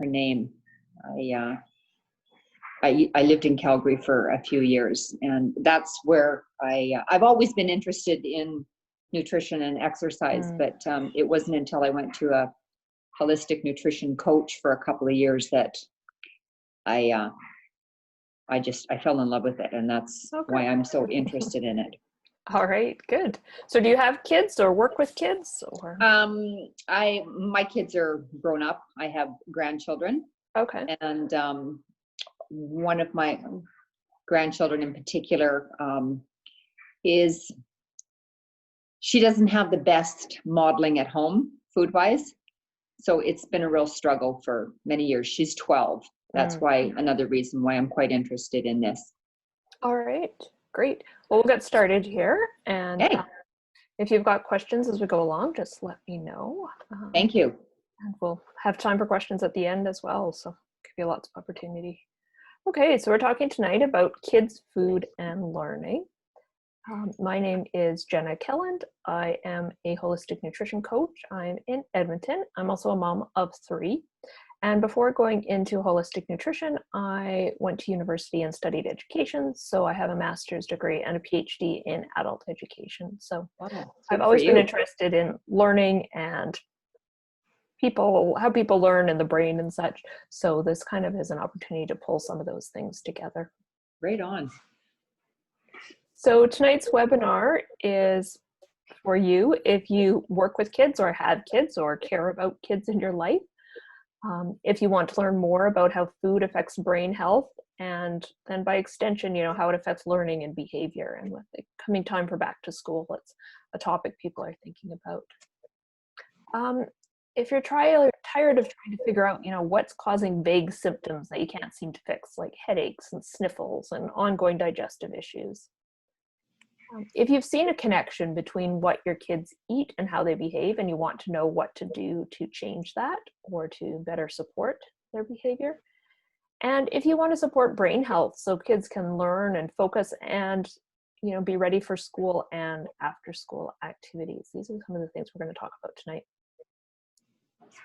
her name. I lived in Calgary for a few years, and that's where I've always been interested in nutrition and exercise, but it wasn't until I went to a holistic nutrition coach for a couple of years that I fell in love with it, and that's why I'm so interested in it. All right, good. So do you have kids or work with kids, or? My kids are grown up. I have grandchildren. Okay. And one of my grandchildren in particular she doesn't have the best modeling at home food-wise. So it's been a real struggle for many years. She's 12. That's why another reason why I'm quite interested in this. All right, great. Well, we'll get started here. And if you've got questions as we go along, just let me know. Thank you. And we'll have time for questions at the end as well. So give you lots of opportunity. Okay, so we're talking tonight about kids, food, and learning. My name is Jenna Kelland. I am a holistic nutrition coach. I'm in Edmonton. I'm also a mom of 3. And before going into holistic nutrition, I went to university and studied education. So I have a master's degree and a PhD in adult education. So I've always been interested in learning and how people learn in the brain and such. So this kind of is an opportunity to pull some of those things together. Right on. So tonight's webinar is for you if you work with kids or have kids or care about kids in your life. If you want to learn more about how food affects brain health, and then by extension, how it affects learning and behavior. And with the coming time for back to school, it's a topic people are thinking about. If you're tired of trying to figure out, what's causing vague symptoms that you can't seem to fix, like headaches and sniffles and ongoing digestive issues. If you've seen a connection between what your kids eat and how they behave, and you want to know what to do to change that or to better support their behavior. And if you want to support brain health so kids can learn and focus and, be ready for school and after school activities. These are some of the things we're going to talk about tonight.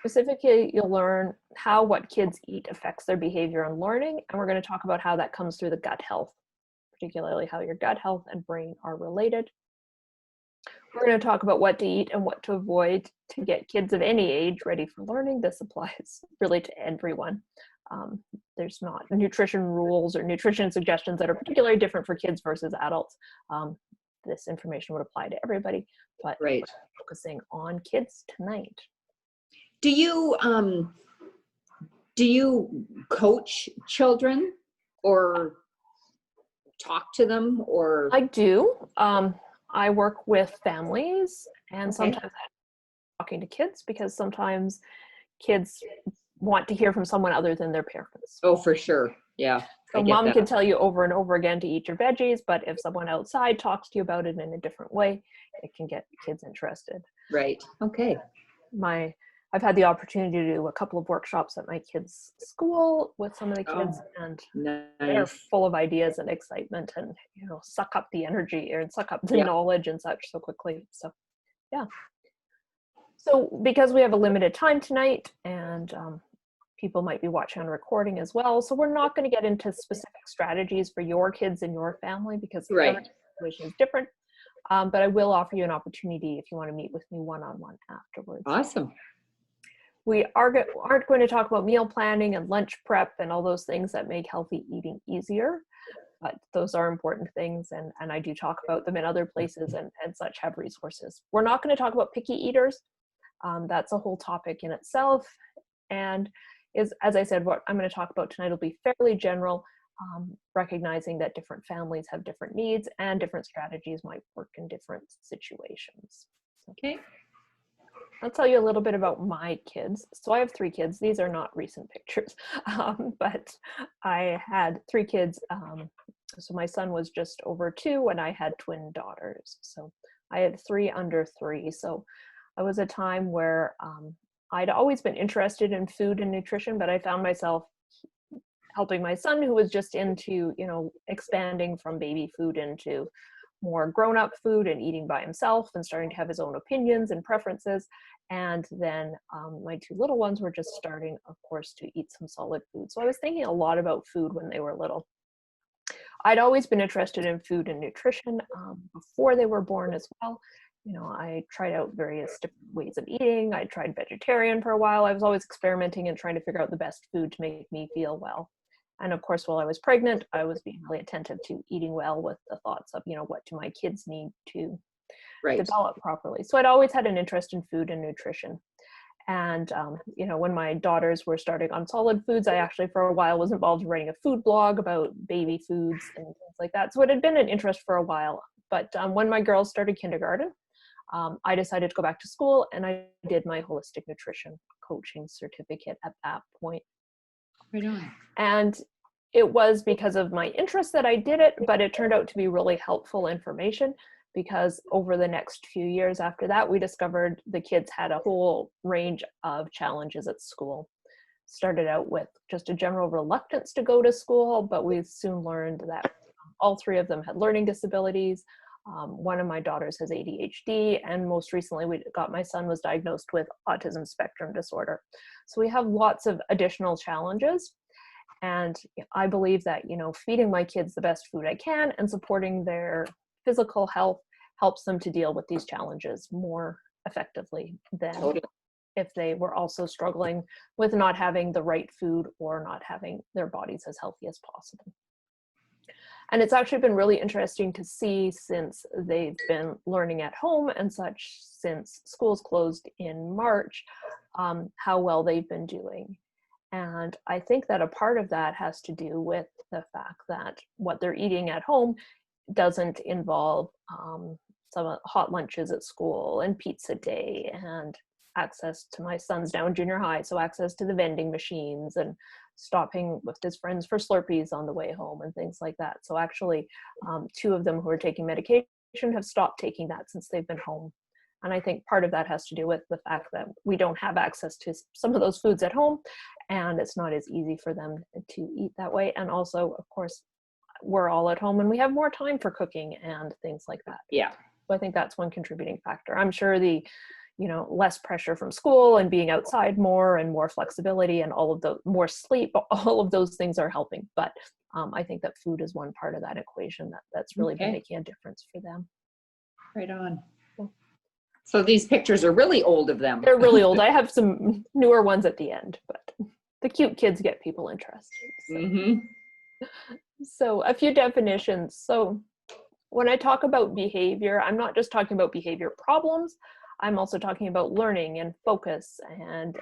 Specifically, you'll learn how what kids eat affects their behavior and learning, and we're going to talk about how that comes through the gut health, particularly how your gut health and brain are related. We're going to talk about what to eat and what to avoid to get kids of any age ready for learning. This applies really to everyone. There's not nutrition rules or nutrition suggestions that are particularly different for kids versus adults. This information would apply to everybody, but we're focusing on kids tonight. Do you coach children or talk to them, or? I do. I work with families, and sometimes I'm talking to kids because sometimes kids want to hear from someone other than their parents. Oh, for sure. Yeah. So mom can tell you over and over again to eat your veggies, but if someone outside talks to you about it in a different way, it can get kids interested. Right. Okay. I've had the opportunity to do a couple of workshops at my kids' school with some of the kids, and they're full of ideas and excitement, and suck up the energy and suck up the knowledge and such so quickly. So, yeah. So, because we have a limited time tonight, and people might be watching on recording as well, so we're not going to get into specific strategies for your kids and your family because every situation is different. But I will offer you an opportunity if you want to meet with me one-on-one afterwards. Awesome. We aren't going to talk about meal planning and lunch prep and all those things that make healthy eating easier, but those are important things, and I do talk about them in other places and such, have resources. We're not going to talk about picky eaters. That's a whole topic in itself, and as I said, what I'm going to talk about tonight will be fairly general, recognizing that different families have different needs and different strategies might work in different situations. Okay. I'll tell you a little bit about my kids. So I have 3 kids. These are not recent pictures, but I had 3 kids. So my son was just over 2 and I had twin daughters. So I had 3 under 3. So it was a time where I'd always been interested in food and nutrition, but I found myself helping my son, who was just into, expanding from baby food into more grown-up food and eating by himself and starting to have his own opinions and preferences. And then my two little ones were just starting, of course, to eat some solid food. So I was thinking a lot about food when they were little. I'd always been interested in food and nutrition before they were born as well. You know, I tried out various different ways of eating. I tried vegetarian for a while. I was always experimenting and trying to figure out the best food to make me feel well. And of course, while I was pregnant, I was being really attentive to eating well with the thoughts of, you know, what do my kids need to develop properly. So I'd always had an interest in food and nutrition. And, you know, when my daughters were starting on solid foods, I actually for a while was involved in writing a food blog about baby foods and things like that. So it had been an interest for a while. But when my girls started kindergarten, I decided to go back to school, and I did my holistic nutrition coaching certificate at that point. Right on. And it was because of my interest that I did it, but it turned out to be really helpful information, because over the next few years after that, we discovered the kids had a whole range of challenges at school. Started out with just a general reluctance to go to school, but we soon learned that all three of them had learning disabilities. One of my daughters has ADHD, and most recently my son was diagnosed with autism spectrum disorder. So we have lots of additional challenges. And I believe that, you know, feeding my kids the best food I can and supporting their physical health helps them to deal with these challenges more effectively than if they were also struggling with not having the right food or not having their bodies as healthy as possible. And it's actually been really interesting to see, since they've been learning at home and such since schools closed in March, how well they've been doing. And I think that a part of that has to do with the fact that what they're eating at home doesn't involve some hot lunches at school and pizza day and access to, my son's now in junior high, so access to the vending machines and stopping with his friends for Slurpees on the way home and things like that. So actually, two of them who are taking medication have stopped taking that since they've been home. And I think part of that has to do with the fact that we don't have access to some of those foods at home, and it's not as easy for them to eat that way. And also, of course, we're all at home and we have more time for cooking and things like that. Yeah. So I think that's one contributing factor. I'm sure the, you know, less pressure from school and being outside more and more flexibility and all of the more sleep, all of those things are helping. But I think that food is one part of that equation that's really been making a difference for them. Right on. So these pictures are really old of them. They're really old. I have some newer ones at the end, but the cute kids get people interested. So. So a few definitions. So when I talk about behavior, I'm not just talking about behavior problems. I'm also talking about learning and focus and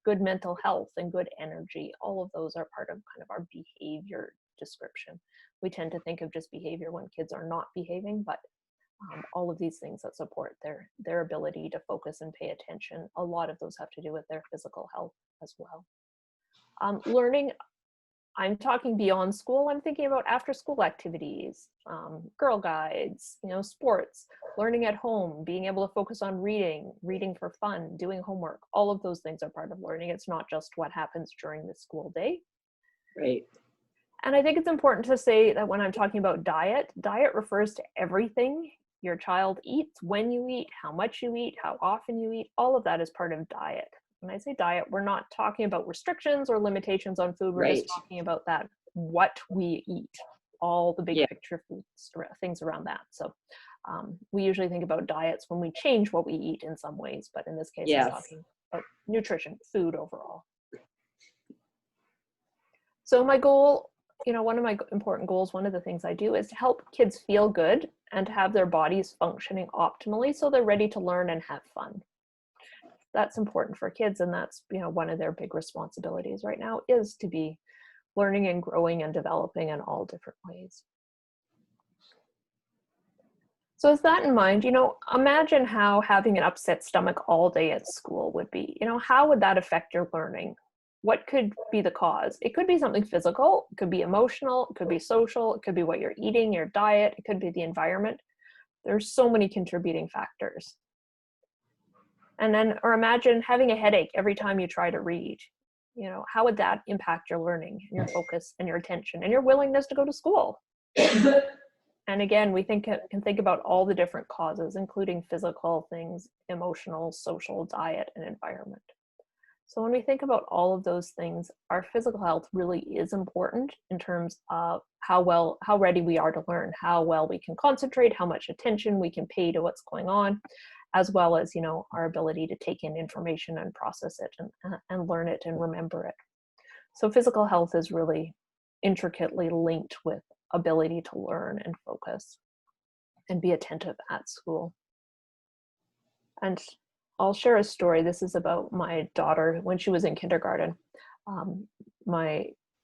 good mental health and good energy. All of those are part of kind of our behavior description. We tend to think of just behavior when kids are not behaving, but all of these things that support their ability to focus and pay attention, a lot of those have to do with their physical health as well. Learning, I'm talking beyond school. I'm thinking about after school activities, Girl Guides, you know, sports, learning at home, being able to focus on reading for fun, doing homework. All of those things are part of learning. It's not just what happens during the school day. Right. And I think it's important to say that when I'm talking about diet refers to everything your child eats, when you eat, how much you eat, how often you eat. All of that is part of diet. When I say diet, we're not talking about restrictions or limitations on food. We're just talking about that, what we eat, all the big picture foods, things around that. So we usually think about diets when we change what we eat in some ways, but in this case, I'm talking about nutrition, food overall. So my goal, you know, one of my important goals, one of the things I do is to help kids feel good and to have their bodies functioning optimally so they're ready to learn and have fun. That's important for kids, and that's, you know, one of their big responsibilities right now is to be learning and growing and developing in all different ways. So with that in mind, you know, imagine how having an upset stomach all day at school would be. You know, how would that affect your learning? What could be the cause? It could be something physical, it could be emotional, it could be social, it could be what you're eating, your diet, it could be the environment. There's so many contributing factors. And then, or imagine having a headache every time you try to read. You know, how would that impact your learning and your focus and your attention and your willingness to go to school? And again, we can think about all the different causes, including physical things, emotional, social, diet, and environment. So when we think about all of those things, our physical health really is important in terms of how ready we are to learn, how well we can concentrate, how much attention we can pay to what's going on, as well as, you know, our ability to take in information and process it and learn it and remember it. So physical health is really intricately linked with ability to learn and focus and be attentive at school. And I'll share a story. This is about my daughter when she was in kindergarten.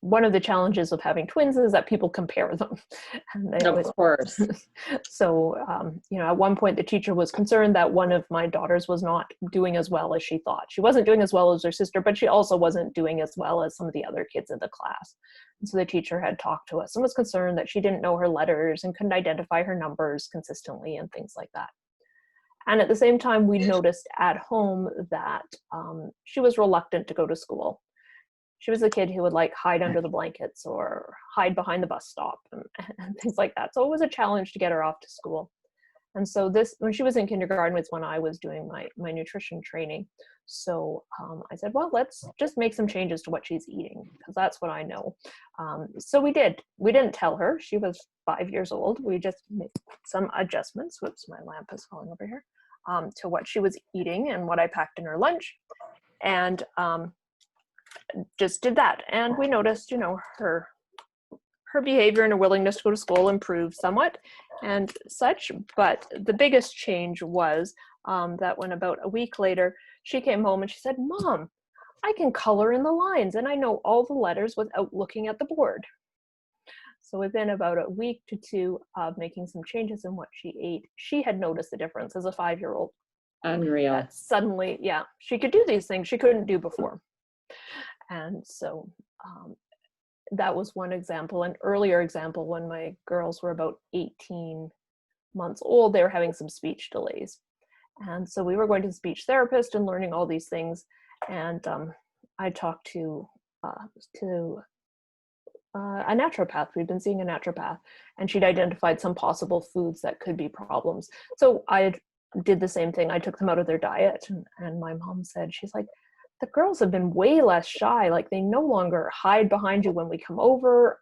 One of the challenges of having twins is that people compare them. And of course. So, you know, at one point the teacher was concerned that one of my daughters was not doing as well as she thought. She wasn't doing as well as her sister, but she also wasn't doing as well as some of the other kids in the class. And so the teacher had talked to us and was concerned that she didn't know her letters and couldn't identify her numbers consistently and things like that. And at the same time, we noticed at home that she was reluctant to go to school. She was a kid who would like hide under the blankets or hide behind the bus stop and things like that. So it was a challenge to get her off to school. And so when she was in kindergarten was when I was doing my nutrition training. So I said, well, let's just make some changes to what she's eating, because that's what I know. So we did. We didn't tell her. She was 5 years old. We just made some adjustments. Whoops, my lamp is falling over here. To what she was eating and what I packed in her lunch. And just did that. And we noticed, you know, her behavior and her willingness to go to school improved somewhat and such. But the biggest change was that when about a week later, she came home and she said, Mom, I can color in the lines and I know all the letters without looking at the board. So within about a week to two of making some changes in what she ate, she had noticed the difference as a 5-year-old. Unreal. That suddenly, yeah, she could do these things she couldn't do before. And so that was one example. An earlier example, when my girls were about 18 months old, they were having some speech delays. And so we were going to the speech therapist and learning all these things. And I talked to a naturopath. We'd been seeing a naturopath, and she'd identified some possible foods that could be problems. So I did the same thing. I took them out of their diet, and my mom said, she's like, the girls have been way less shy. Like, they no longer hide behind you when we come over.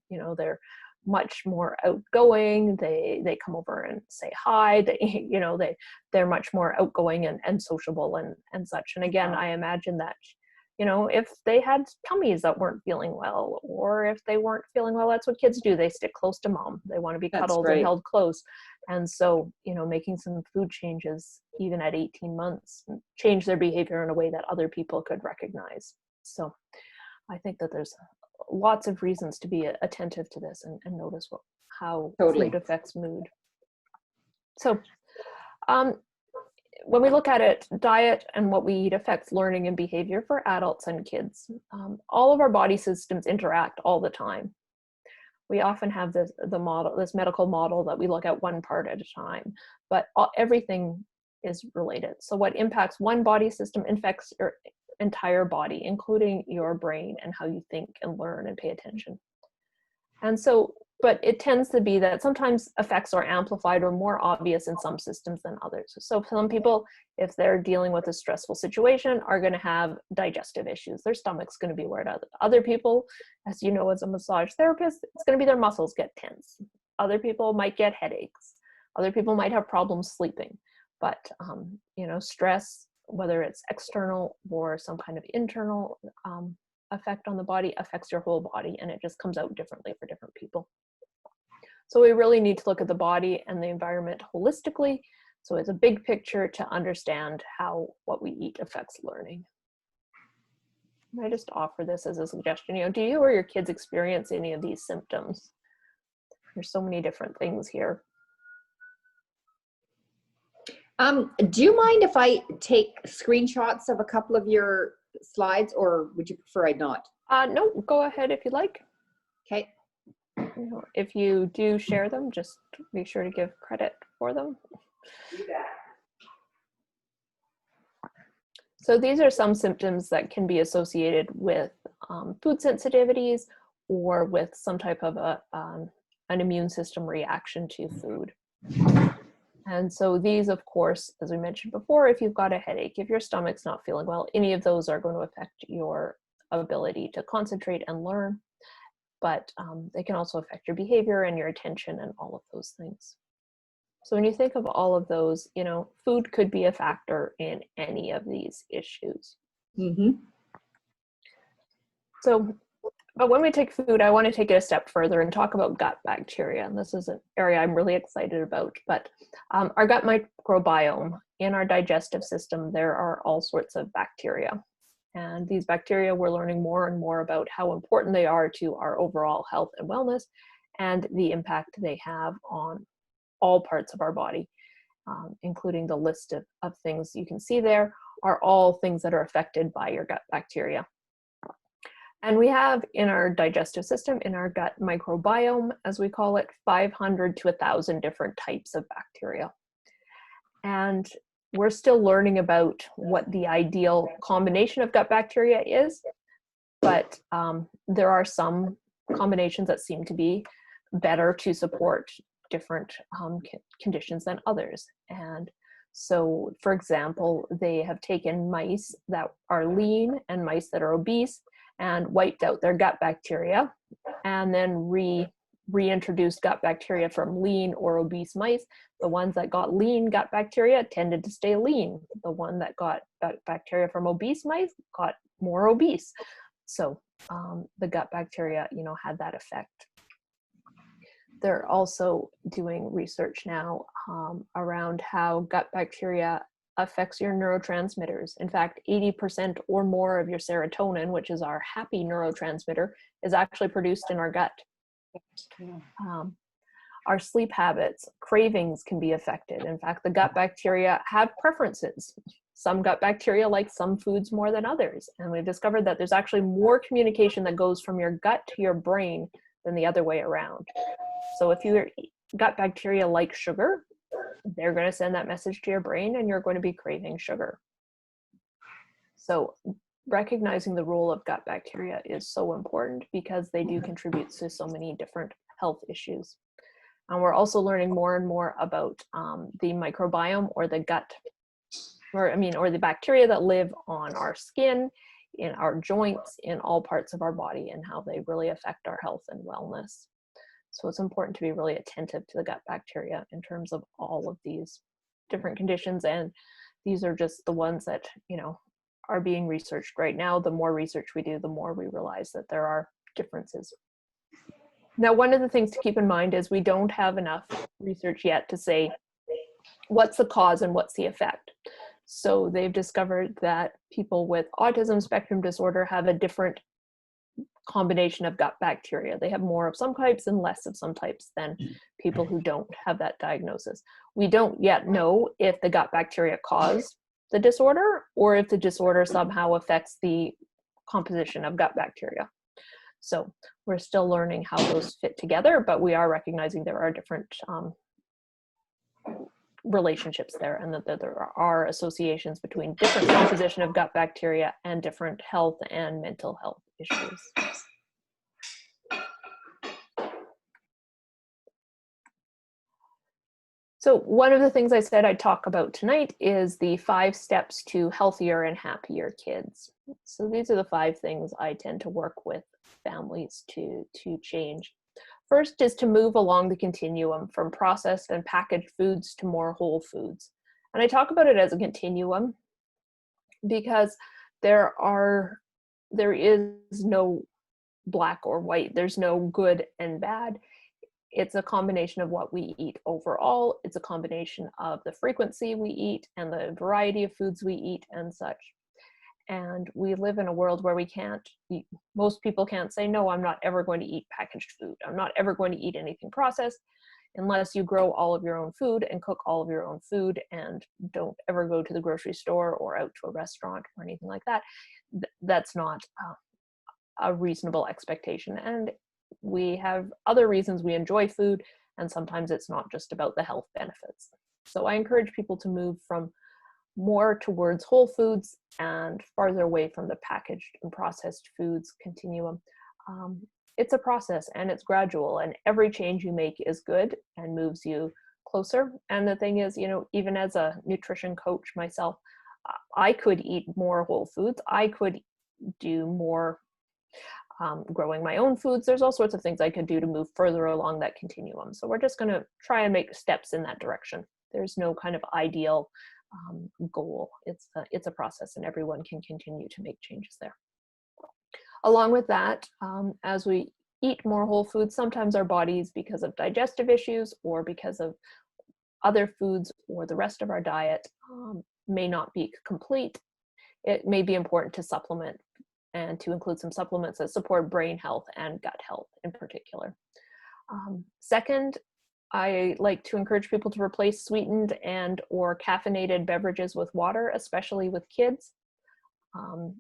You know, they're much more outgoing. They come over and say hi. They, you know, they're much more outgoing and sociable and such. And again, I imagine that, you know, if they had tummies that weren't feeling well, or if they weren't feeling well, that's what kids do. They stick close to mom. They want to be cuddled and held close. And so, you know, making some food changes, even at 18 months, change their behavior in a way that other people could recognize. So I think that there's lots of reasons to be attentive to this and notice how food affects mood. So when we look at it, diet and what we eat affects learning and behavior for adults and kids. All of our body systems interact all the time. We often have this medical model that we look at one part at a time, but everything is related. So what impacts one body system affects your entire body, including your brain and how you think and learn and pay attention. And so, but it tends to be that sometimes effects are amplified or more obvious in some systems than others. So some people, if they're dealing with a stressful situation, are going to have digestive issues. Their stomach's going to be weird. Other people, as you know, as a massage therapist, it's going to be their muscles get tense. Other people might get headaches. Other people might have problems sleeping. But, you know, stress, whether it's external or some kind of internal effect on the body, affects your whole body, and it just comes out differently for different people. So we really need to look at the body and the environment holistically. So it's a big picture to understand how what we eat affects learning. I just offer this as a suggestion. You know, do you or your kids experience any of these symptoms? There's so many different things here. Do you mind if I take screenshots of a couple of your slides, or would you prefer I not? No, go ahead if you like. Okay. You know, if you do share them, just make sure to give credit for them. Do that. So these are some symptoms that can be associated with food sensitivities or with some type of an immune system reaction to food. And so these, of course, as we mentioned before, if you've got a headache, if your stomach's not feeling well, any of those are going to affect your ability to concentrate and learn. But they can also affect your behavior and your attention and all of those things. So when you think of all of those, you know, food could be a factor in any of these issues. Mm-hmm. So, but when we take food, I want to take it a step further and talk about gut bacteria. And this is an area I'm really excited about. But our gut microbiome, in our digestive system, there are all sorts of bacteria. And these bacteria, we're learning more and more about how important they are to our overall health and wellness and the impact they have on all parts of our body, including the list of things you can see there are all things that are affected by your gut bacteria. And we have in our digestive system, in our gut microbiome, as we call it, 500 to 1,000 different types of bacteria. And we're still learning about what the ideal combination of gut bacteria is, but there are some combinations that seem to be better to support different conditions than others. And so, for example, they have taken mice that are lean and mice that are obese and wiped out their gut bacteria, and then reintroduced gut bacteria from lean or obese mice. The ones that got lean gut bacteria tended to stay lean. The one that got gut bacteria from obese mice got more obese. So the gut bacteria, you know, had that effect. They're also doing research now around how gut bacteria affects your neurotransmitters. In fact, 80% or more of your serotonin, which is our happy neurotransmitter, is actually produced in our gut. Our sleep habits, cravings can be affected. In fact, the gut bacteria have preferences. Some gut bacteria like some foods more than others. And we've discovered that there's actually more communication that goes from your gut to your brain than the other way around. So if your gut bacteria like sugar, they're going to send that message to your brain and you're going to be craving sugar. So recognizing the role of gut bacteria is so important because they do contribute to so many different health issues. And we're also learning more and more about the microbiome or the gut, or the bacteria that live on our skin, in our joints, in all parts of our body, and how they really affect our health and wellness. So it's important to be really attentive to the gut bacteria in terms of all of these different conditions. And these are just the ones that, you know, are being researched right now. The more research we do, the more we realize that there are differences. Now, one of the things to keep in mind is we don't have enough research yet to say what's the cause and what's the effect. So they've discovered that people with autism spectrum disorder have a different combination of gut bacteria. They have more of some types and less of some types than people who don't have that diagnosis. We don't yet know if the gut bacteria cause the disorder or if the disorder somehow affects the composition of gut bacteria. So we're still learning how those fit together, but we are recognizing there are different relationships there, and that there are associations between different composition of gut bacteria and different health and mental health issues. So one of the things I said I'd talk about tonight is the 5 steps to healthier and happier kids. So these are the 5 things I tend to work with families to change. First is to move along the continuum from processed and packaged foods to more whole foods. And I talk about it as a continuum because there is no black or white. There's no good and bad. It's a combination of what we eat overall. It's a combination of the frequency we eat and the variety of foods we eat and such. And we live in a world where most people can't say, no, I'm not ever going to eat packaged food. I'm not ever going to eat anything processed unless you grow all of your own food and cook all of your own food and don't ever go to the grocery store or out to a restaurant or anything like that. That's not a reasonable expectation. And we have other reasons we enjoy food, and sometimes it's not just about the health benefits. So I encourage people to move from more towards whole foods and farther away from the packaged and processed foods continuum. It's a process and it's gradual, and every change you make is good and moves you closer. And the thing is, even as a nutrition coach myself, I could eat more whole foods. I could do more growing my own foods. There's all sorts of things I could do to move further along that continuum. So we're just going to try and make steps in that direction. There's no kind of ideal goal. It's a process, and everyone can continue to make changes there. Along with that, as we eat more whole foods, sometimes our bodies, because of digestive issues or because of other foods or the rest of our diet, may not be complete. It may be important to supplement and to include some supplements that support brain health and gut health in particular. Second, I like to encourage people to replace sweetened and or caffeinated beverages with water, especially with kids.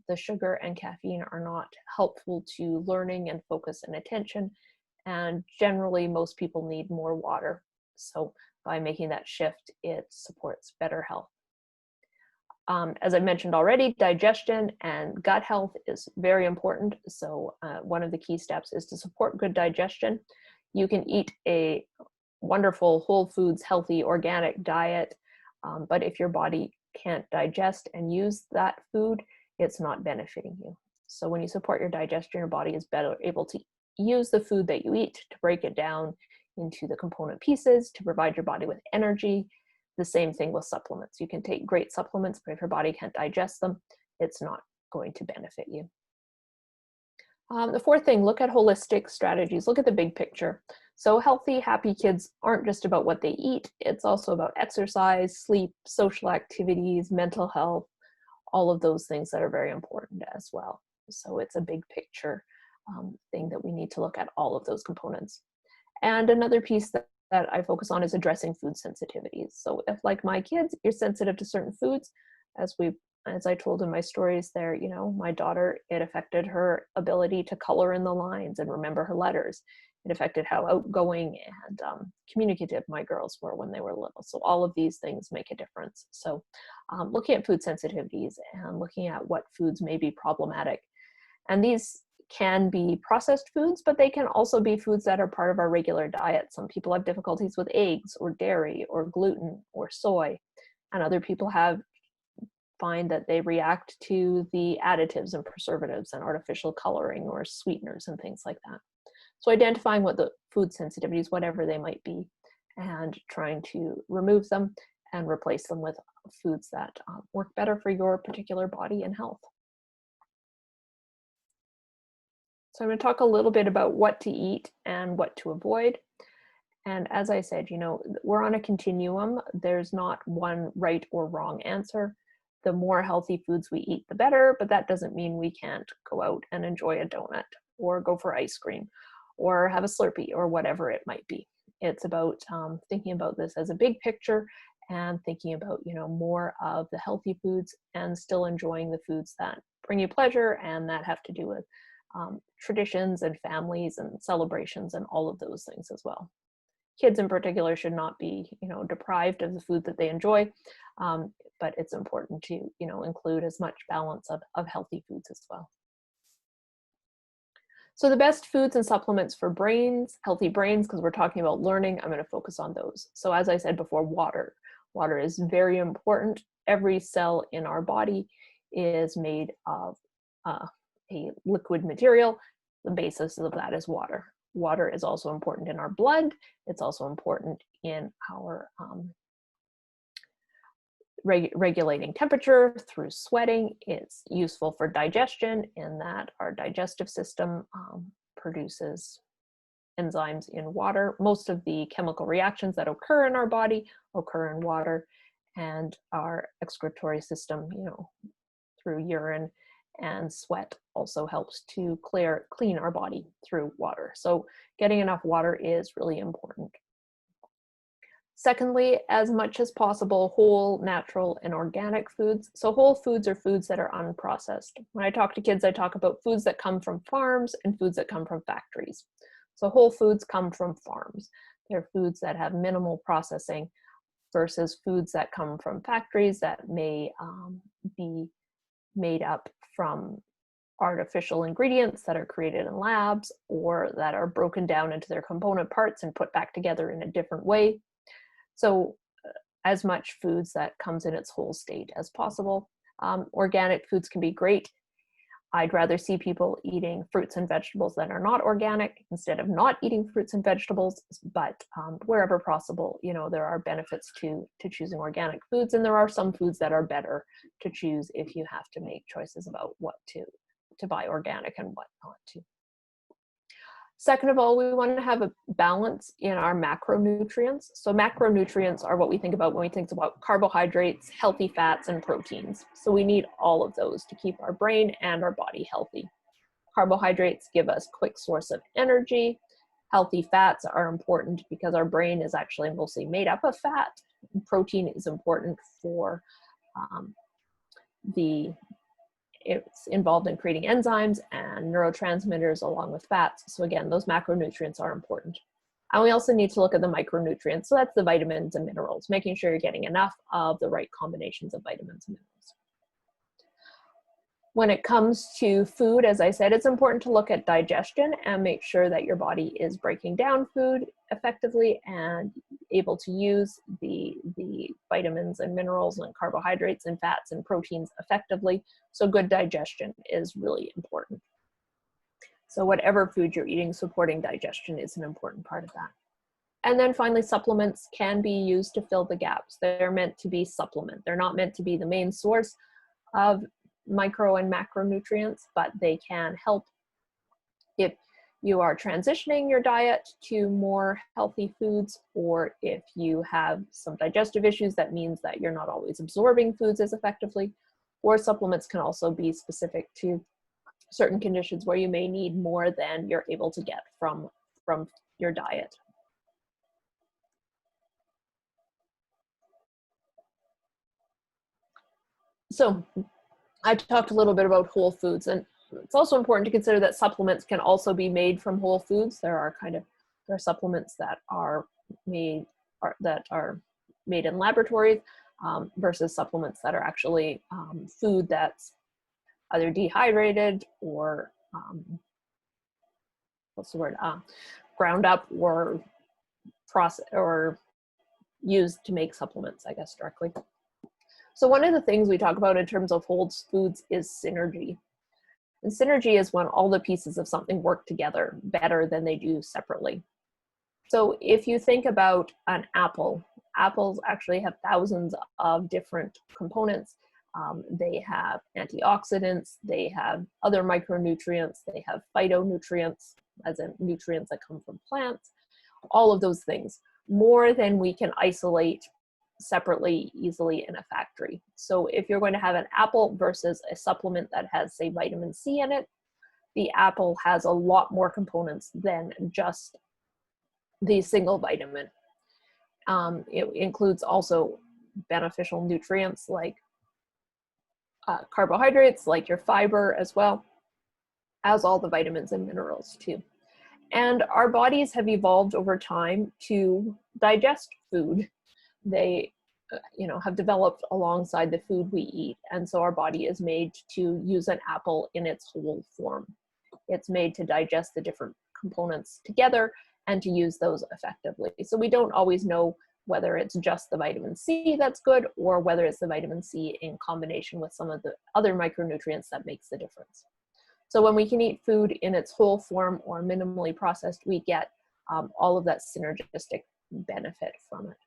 The sugar and caffeine are not helpful to learning and focus and attention, and generally most people need more water. So by making that shift, it supports better health. As I mentioned already, digestion and gut health is very important. So one of the key steps is to support good digestion. You can eat a wonderful whole foods, healthy, organic diet, but if your body can't digest and use that food, it's not benefiting you. So when you support your digestion, your body is better able to use the food that you eat to break it down into the component pieces to provide your body with energy. The same thing with supplements. You can take great supplements, but if your body can't digest them, it's not going to benefit you. The fourth thing, look at holistic strategies. Look at the big picture. So healthy, happy kids aren't just about what they eat. It's also about exercise, sleep, social activities, mental health, all of those things that are very important as well. So it's a big picture thing that we need to look at all of those components. And another piece that I focus on is addressing food sensitivities. So if, like my kids, you're sensitive to certain foods, as I told in my stories there, my daughter, it affected her ability to color in the lines and remember her letters. It affected how outgoing and communicative my girls were when they were little. So all of these things make a difference. So looking at food sensitivities and looking at what foods may be problematic. And these can be processed foods, but they can also be foods that are part of our regular diet. Some people have difficulties with eggs or dairy or gluten or soy, and other people find that they react to the additives and preservatives and artificial coloring or sweeteners and things like that. So identifying what the food sensitivities, whatever they might be, and trying to remove them and replace them with foods that work better for your particular body and health. So I'm going to talk a little bit about what to eat and what to avoid. And as I said, we're on a continuum. There's not one right or wrong answer. The more healthy foods we eat, the better, but that doesn't mean we can't go out and enjoy a donut or go for ice cream or have a Slurpee or whatever it might be. It's about thinking about this as a big picture and thinking about, more of the healthy foods and still enjoying the foods that bring you pleasure and that have to do with traditions and families and celebrations and all of those things as well. Kids in particular should not be, deprived of the food that they enjoy, but it's important to, include as much balance of healthy foods as well. So the best foods and supplements for healthy brains, because we're talking about learning, I'm going to focus on those. So as I said before, water. Water is very important. Every cell in our body is made of a liquid material. The basis of that is water. Water is also important in our blood. It's also important in our regulating temperature through sweating. It's useful for digestion in that our digestive system produces enzymes in water. Most of the chemical reactions that occur in our body occur in water, and our excretory system, through urine and sweat also helps to clean our body through water. So getting enough water is really important. Secondly, as much as possible, whole, natural, and organic foods. So whole foods are foods that are unprocessed. When I talk to kids, I talk about foods that come from farms and foods that come from factories. So whole foods come from farms. They're foods that have minimal processing versus foods that come from factories that may be made up from artificial ingredients that are created in labs or that are broken down into their component parts and put back together in a different way. So as much foods that comes in its whole state as possible. Organic foods can be great. I'd rather see people eating fruits and vegetables that are not organic instead of not eating fruits and vegetables, but wherever possible, you know, there are benefits to choosing organic foods, and there are some foods that are better to choose if you have to make choices about what to buy organic and what not to. Second of all, we want to have a balance in our macronutrients. So macronutrients are what we think about when we think about carbohydrates, healthy fats, and proteins. So we need all of those to keep our brain and our body healthy. Carbohydrates give us a quick source of energy. Healthy fats are important because our brain is actually mostly made up of fat. Protein is important for it's involved in creating enzymes and neurotransmitters along with fats. So again, those macronutrients are important. And we also need to look at the micronutrients. So that's the vitamins and minerals, making sure you're getting enough of the right combinations of vitamins and minerals. When it comes to food, as I said, it's important to look at digestion and make sure that your body is breaking down food effectively and able to use the vitamins and minerals and carbohydrates and fats and proteins effectively. So good digestion is really important. So whatever food you're eating, supporting digestion is an important part of that. And then finally, supplements can be used to fill the gaps. They're meant to be supplement. They're not meant to be the main source of micro and macronutrients, but they can help if you are transitioning your diet to more healthy foods, or if you have some digestive issues, that means that you're not always absorbing foods as effectively. Or supplements can also be specific to certain conditions where you may need more than you're able to get from your diet. So I talked a little bit about whole foods, and it's also important to consider that supplements can also be made from whole foods. There are supplements that are made in laboratories versus supplements that are actually food that's either dehydrated or ground up or processed or used to make supplements, I guess, directly. So one of the things we talk about in terms of whole foods is synergy. And synergy is when all the pieces of something work together better than they do separately. So if you think about an apple, apples actually have thousands of different components. They have antioxidants, they have other micronutrients, they have phytonutrients, as in nutrients that come from plants, all of those things, more than we can isolate separately easily in a factory. So if you're going to have an apple versus a supplement that has, say, vitamin C in it, the apple has a lot more components than just the single vitamin. It includes also beneficial nutrients like carbohydrates, like your fiber as well, as all the vitamins and minerals too. And our bodies have evolved over time to digest food. They have developed alongside the food we eat. And so our body is made to use an apple in its whole form. It's made to digest the different components together and to use those effectively. So we don't always know whether it's just the vitamin C that's good or whether it's the vitamin C in combination with some of the other micronutrients that makes the difference. So when we can eat food in its whole form or minimally processed, we get all of that synergistic benefit from it.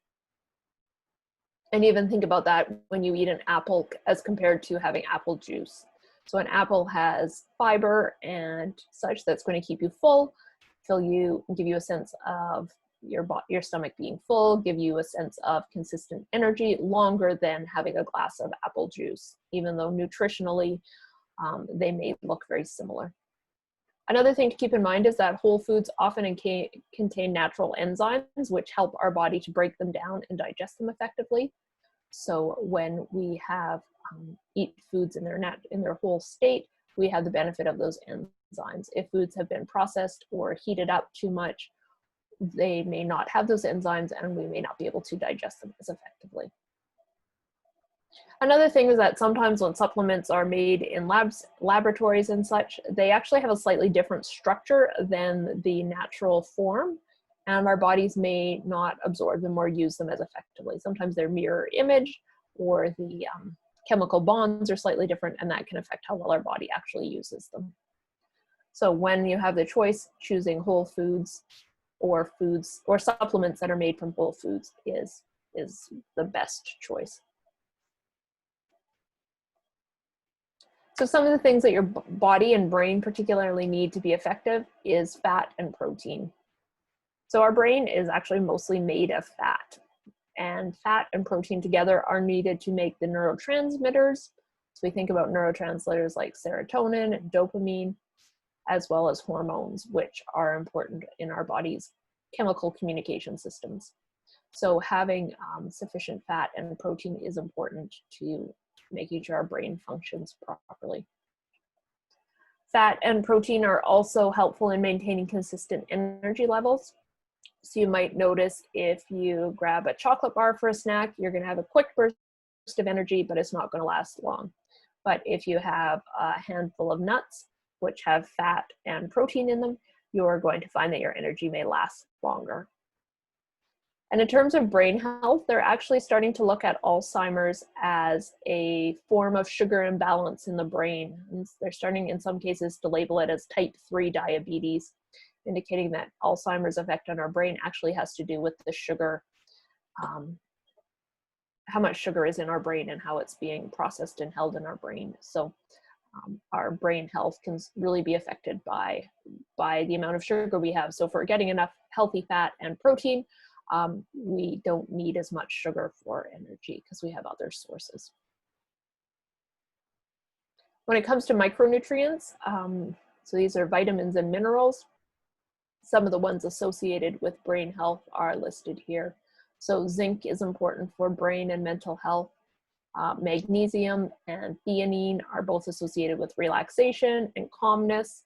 And even think about that when you eat an apple as compared to having apple juice. So an apple has fiber and such that's going to keep you full, give you a sense of your stomach being full, give you a sense of consistent energy longer than having a glass of apple juice, even though nutritionally they may look very similar. Another thing to keep in mind is that whole foods often contain natural enzymes, which help our body to break them down and digest them effectively. So when we eat foods in their whole state, we have the benefit of those enzymes. If foods have been processed or heated up too much, they may not have those enzymes and we may not be able to digest them as effectively. Another thing is that sometimes when supplements are made in laboratories and such, they actually have a slightly different structure than the natural form, and our bodies may not absorb them or use them as effectively. Sometimes they're mirror image, or the chemical bonds are slightly different, and that can affect how well our body actually uses them. So when you have the choice, choosing whole foods or supplements that are made from whole foods is the best choice. So some of the things that your body and brain particularly need to be effective is fat and protein. So our brain is actually mostly made of fat, and fat and protein together are needed to make the neurotransmitters. So we think about neurotransmitters like serotonin and dopamine, as well as hormones, which are important in our body's chemical communication systems. So having sufficient fat and protein is important to making sure our brain functions properly. Fat and protein are also helpful in maintaining consistent energy levels. So you might notice if you grab a chocolate bar for a snack, you're going to have a quick burst of energy, but it's not going to last long. But if you have a handful of nuts, which have fat and protein in them, you're going to find that your energy may last longer. And in terms of brain health, they're actually starting to look at Alzheimer's as a form of sugar imbalance in the brain. And they're starting in some cases to label it as type 3 diabetes, indicating that Alzheimer's effect on our brain actually has to do with the sugar, how much sugar is in our brain and how it's being processed and held in our brain. So our brain health can really be affected by the amount of sugar we have. So if we're getting enough healthy fat and protein, we don't need as much sugar for energy because we have other sources. When it comes to micronutrients, so these are vitamins and minerals. Some of the ones associated with brain health are listed here. So zinc is important for brain and mental health. Magnesium and theanine are both associated with relaxation and calmness.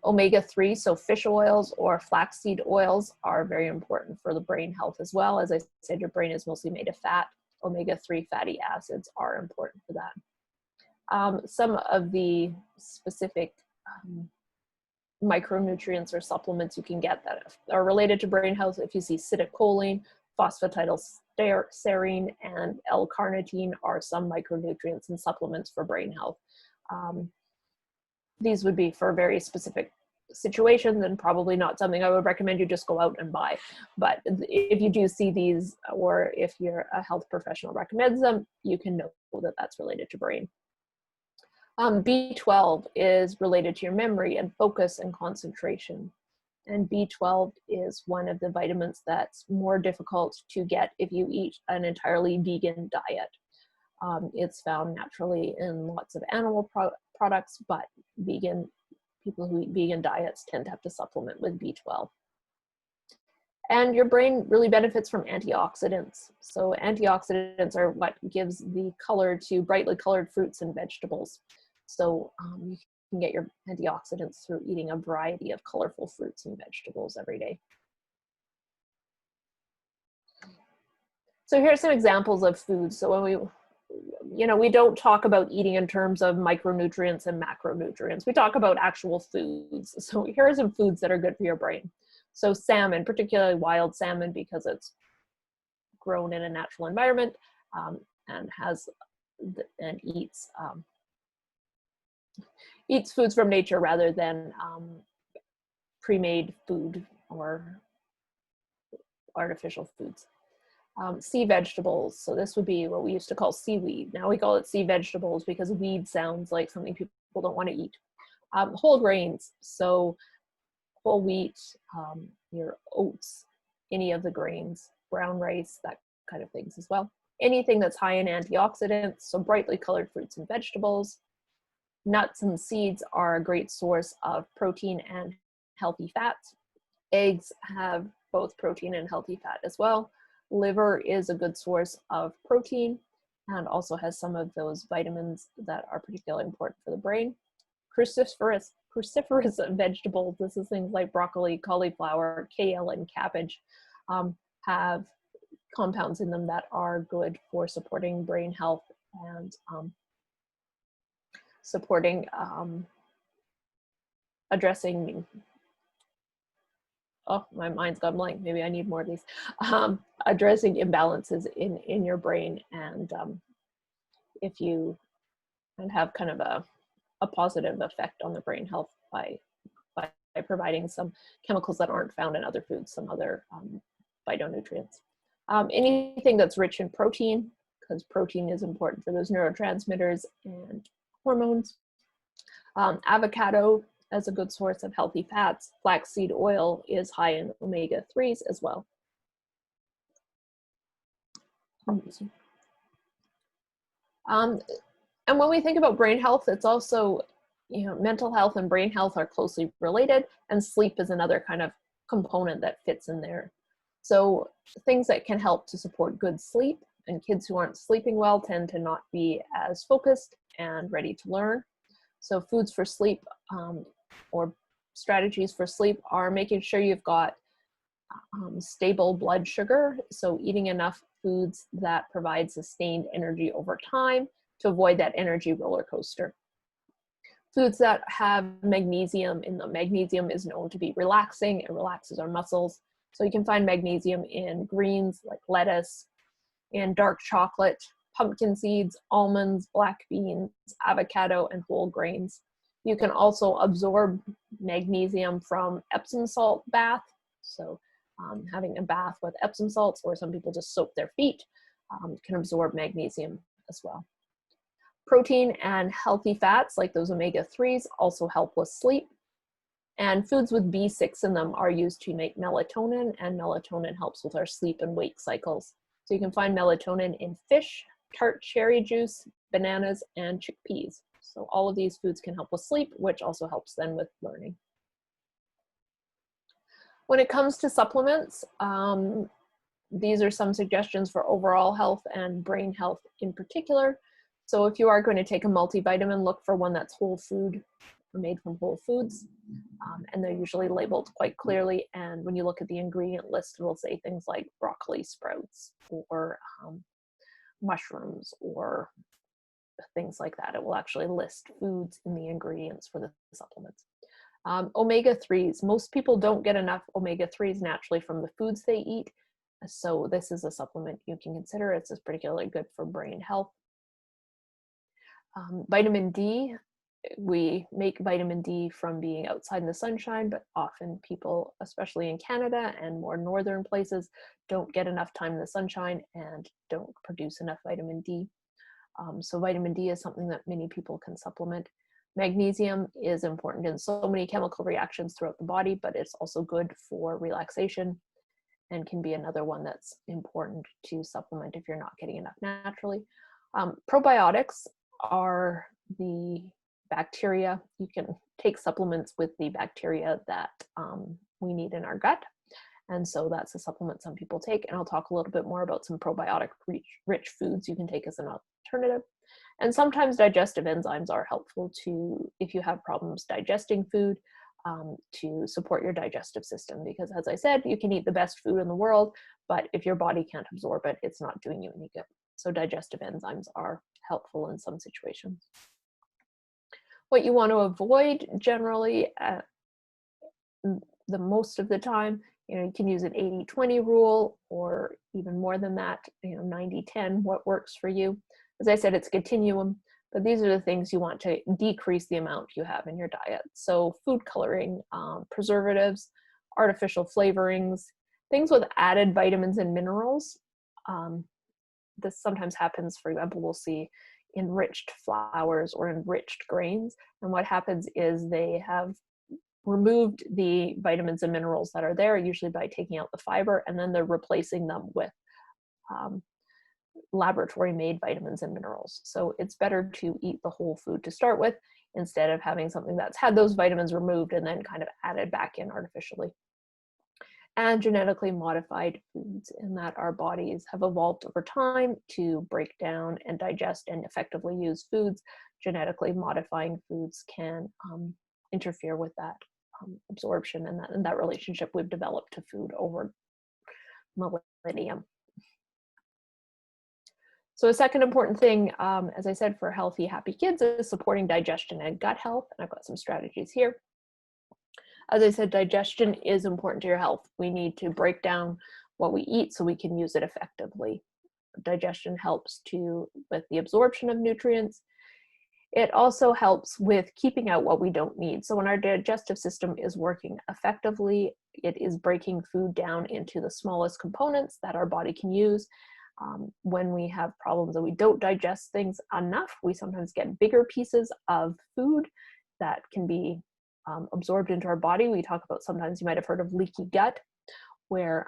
Omega-3, so fish oils or flaxseed oils, are very important for the brain health as well. As I said, your brain is mostly made of fat. Omega-3 fatty acids are important for that. Some of the specific micronutrients or supplements you can get that are related to brain health, if you see citicoline, phosphatidylserine, and L-carnitine are some micronutrients and supplements for brain health. These would be for very specific situations and probably not something I would recommend you just go out and buy. But if you do see these, or if a health professional recommends them, you can know that that's related to brain. B12 is related to your memory and focus and concentration. And B12 is one of the vitamins that's more difficult to get if you eat an entirely vegan diet. It's found naturally in lots of animal products, but people who eat vegan diets tend to have to supplement with B12. And your brain really benefits from antioxidants. So antioxidants are what gives the color to brightly colored fruits and vegetables. So you can get your antioxidants through eating a variety of colorful fruits and vegetables every day. So here's some examples of foods. So when we don't talk about eating in terms of micronutrients and macronutrients. We talk about actual foods. So here are some foods that are good for your brain. So salmon, particularly wild salmon, because it's grown in a natural environment and eats foods from nature rather than pre-made food or artificial foods. Sea vegetables, so this would be what we used to call seaweed. Now we call it sea vegetables because weed sounds like something people don't want to eat. Whole grains, so whole wheat, your oats, any of the grains, brown rice, that kind of things as well. Anything that's high in antioxidants, so brightly colored fruits and vegetables. Nuts and seeds are a great source of protein and healthy fats. Eggs have both protein and healthy fat as well. Liver is a good source of protein and also has some of those vitamins that are particularly important for the brain. Cruciferous vegetables, this is things like broccoli, cauliflower, kale, and cabbage, have compounds in them that are good for supporting brain health and supporting addressing, oh, my mind's gone blank, maybe I need more of these, addressing imbalances in your brain, and if you and have kind of a positive effect on the brain health by providing some chemicals that aren't found in other foods, some other phytonutrients. Anything that's rich in protein, because protein is important for those neurotransmitters and hormones. Avocado as a good source of healthy fats. Flaxseed oil is high in omega-3s as well. And when we think about brain health, it's also, you know, mental health and brain health are closely related, and sleep is another kind of component that fits in there. So things that can help to support good sleep, and kids who aren't sleeping well tend to not be as focused and ready to learn. So foods for sleep or strategies for sleep are making sure you've got stable blood sugar, so eating enough foods that provide sustained energy over time to avoid that energy roller coaster. Foods that have magnesium in them. Magnesium is known to be relaxing. It relaxes our muscles. So you can find magnesium in greens like lettuce, in dark chocolate, pumpkin seeds, almonds, black beans, avocado, and whole grains. You can also absorb magnesium from Epsom salt bath. So having a bath with Epsom salts, or some people just soak their feet, can absorb magnesium as well. Protein and healthy fats, like those omega-3s, also help with sleep. And foods with B6 in them are used to make melatonin, and melatonin helps with our sleep and wake cycles. So you can find melatonin in fish, tart cherry juice, bananas, and chickpeas. So all of these foods can help with sleep, which also helps then with learning. When it comes to supplements, these are some suggestions for overall health and brain health in particular. So if you are going to take a multivitamin, look for one that's whole food or made from whole foods. And they're usually labeled quite clearly. And when you look at the ingredient list, it will say things like broccoli sprouts or mushrooms or things like that. It will actually list foods in the ingredients for the supplements. Omega-3s, most people don't get enough omega-3s naturally from the foods they eat. So this is a supplement you can consider. It's particularly good for brain health. Vitamin D, we make vitamin D from being outside in the sunshine, but often people, especially in Canada and more northern places, don't get enough time in the sunshine and don't produce enough vitamin D. So vitamin D is something that many people can supplement. Magnesium is important in so many chemical reactions throughout the body, but it's also good for relaxation and can be another one that's important to supplement if you're not getting enough naturally. Probiotics are the bacteria. You can take supplements with the bacteria that we need in our gut. And so that's a supplement some people take. And I'll talk a little bit more about some probiotic rich foods you can take as an alternative. And sometimes digestive enzymes are helpful to, if you have problems digesting food, to support your digestive system. Because as I said, you can eat the best food in the world, but if your body can't absorb it, it's not doing you any good. So digestive enzymes are helpful in some situations. What you want to avoid generally, the most of the time, you can use an 80-20 rule, or even more than that, 90-10, what works for you. As I said, it's a continuum, but these are the things you want to decrease the amount you have in your diet. So food coloring, preservatives, artificial flavorings, things with added vitamins and minerals. This sometimes happens, for example, we'll see enriched flours or enriched grains. And what happens is they have removed the vitamins and minerals that are there, usually by taking out the fiber, and then they're replacing them with laboratory-made vitamins and minerals. So it's better to eat the whole food to start with, instead of having something that's had those vitamins removed and then kind of added back in artificially. And genetically modified foods, in that our bodies have evolved over time to break down and digest and effectively use foods. Genetically modifying foods can interfere with that absorption and that relationship we've developed to food over millennium. So a second important thing, as I said, for healthy, happy kids is supporting digestion and gut health. And I've got some strategies here. As I said, digestion is important to your health. We need to break down what we eat so we can use it effectively. Digestion helps with the absorption of nutrients. It also helps with keeping out what we don't need. So when our digestive system is working effectively, it is breaking food down into the smallest components that our body can use. When we have problems that we don't digest things enough, we sometimes get bigger pieces of food that can be absorbed into our body. We talk about, sometimes you might have heard of leaky gut, where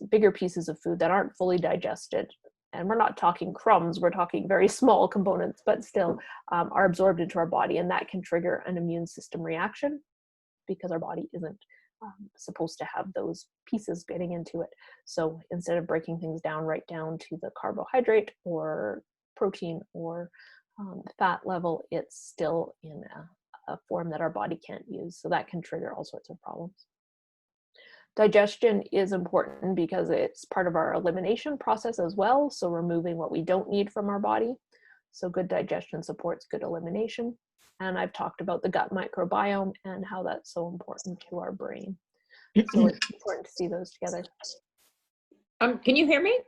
bigger pieces of food that aren't fully digested, and we're not talking crumbs, we're talking very small components, but still are absorbed into our body, and that can trigger an immune system reaction because our body isn't supposed to have those pieces getting into it. So instead of breaking things down right down to the carbohydrate or protein or fat level, it's still in a form that our body can't use. So that can trigger all sorts of problems. Digestion is important because it's part of our elimination process as well. So removing what we don't need from our body. So good digestion supports good elimination. And I've talked about the gut microbiome and how that's so important to our brain. So it's important to see those together. Can you hear me?